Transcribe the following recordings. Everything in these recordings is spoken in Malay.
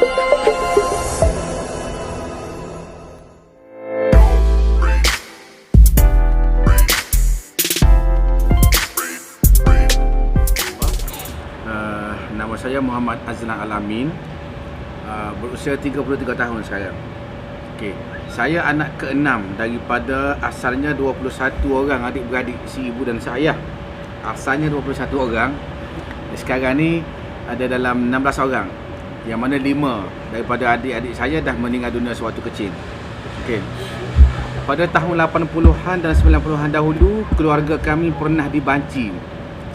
Nama saya Muhammad Azlan Alamin, berusia 33 tahun sekarang. Okey, saya anak ke-6 daripada asalnya 21 orang adik-beradik si ibu dan si ayah. Asalnya 21 orang. Sekarang ni ada dalam 16 orang. Yang mana 5 daripada adik-adik saya dah meninggal dunia sewaktu kecil. Okey. Pada tahun 80-an dan 90-an dahulu, keluarga kami pernah dibanci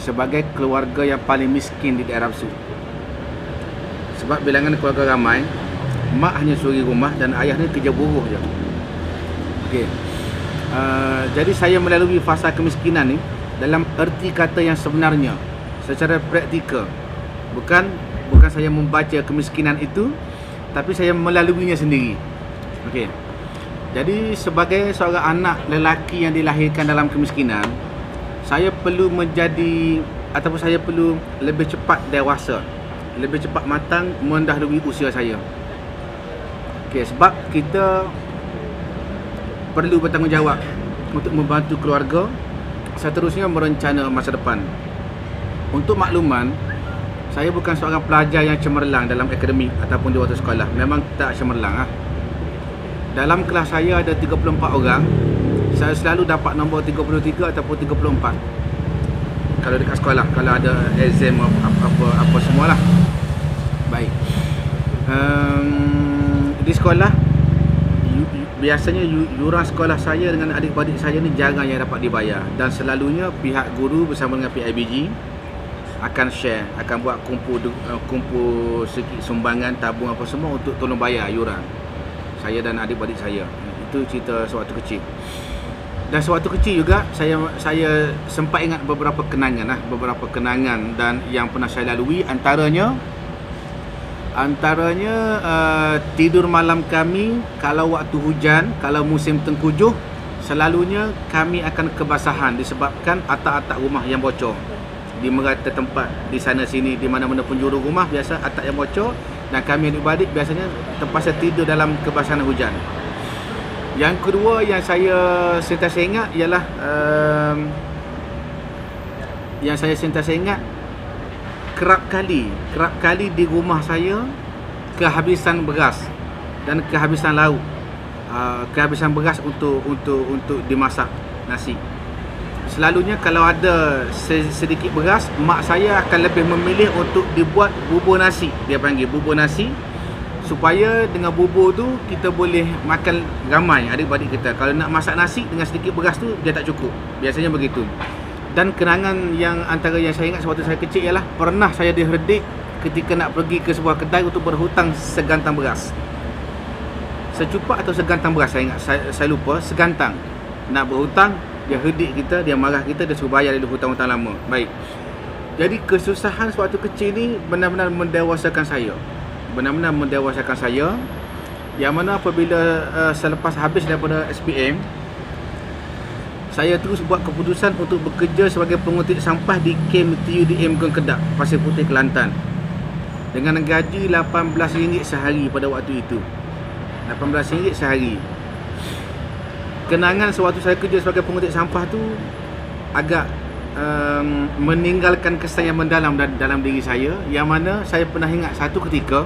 sebagai keluarga yang paling miskin di daerah Besut. Sebab bilangan keluarga ramai, mak hanya suri rumah dan ayah ni kerja buruh je. Okey. Jadi saya melalui fasa kemiskinan ni dalam erti kata yang sebenarnya, secara praktikal. Bukan saya membaca kemiskinan itu, tapi saya melaluinya sendiri. Okey. Jadi sebagai seorang anak lelaki yang dilahirkan dalam kemiskinan, saya perlu menjadi ataupun saya perlu lebih cepat dewasa, lebih cepat matang mendahului usia saya. Okey, sebab kita perlu bertanggungjawab untuk membantu keluarga, seterusnya merencana masa depan. Untuk makluman, saya bukan seorang pelajar yang cemerlang dalam akademik ataupun di waktu sekolah. Memang tak cemerlang. Dalam kelas saya ada 34 orang. Saya selalu dapat nombor 33 ataupun 34 kalau dekat sekolah, kalau ada exam apa semualah. Baik. Di sekolah biasanya yuran sekolah saya dengan adik-adik saya ni jarang yang dapat dibayar, dan selalunya pihak guru bersama dengan PIBG akan share, akan buat kumpul sikit sumbangan, tabung apa semua untuk tolong bayar yuran saya dan adik-adik saya. Itu cerita sewaktu kecil. Dan sewaktu kecil juga saya sempat ingat beberapa kenangan dan yang pernah saya lalui, antaranya tidur malam kami kalau waktu hujan, kalau musim tengkujuh, selalunya kami akan kebasahan disebabkan atap-atap rumah yang bocor di merata tempat, di sana sini, di mana-mana penjuru rumah biasa atap yang bocor, dan kami adik-beradik biasanya terpaksa tidur dalam kebasahan hujan. Yang kedua yang saya sentiasa ingat ialah kerap kali di rumah saya kehabisan beras dan kehabisan lauk, kehabisan beras untuk dimasak nasi. Selalunya kalau ada sedikit beras, mak saya akan lebih memilih untuk dibuat bubur nasi. Dia panggil bubur nasi, supaya dengan bubur tu kita boleh makan ramai adik-adik kita. Kalau nak masak nasi dengan sedikit beras tu dia tak cukup. Biasanya begitu. Dan kenangan yang antara yang saya ingat sewaktu saya kecil ialah pernah saya diherdik ketika nak pergi ke sebuah kedai untuk berhutang segantang beras. Secupak atau segantang beras saya ingat, saya lupa, segantang. Nak berhutang, dia herdik kita, dia marah kita, dia suruh bayar dulu hutang-hutang lama. Baik. Jadi kesusahan sewaktu kecil ni benar-benar mendewasakan saya. Yang mana apabila selepas habis daripada SPM, saya terus buat keputusan untuk bekerja sebagai pengutik sampah di kem TUDM Kedah, Pasir Putih, Kelantan, dengan gaji RM18 sehari pada waktu itu. RM18 sehari. Kenangan sewaktu saya kerja sebagai pengutik sampah tu agak meninggalkan kesan yang mendalam dalam diri saya, yang mana saya pernah ingat satu ketika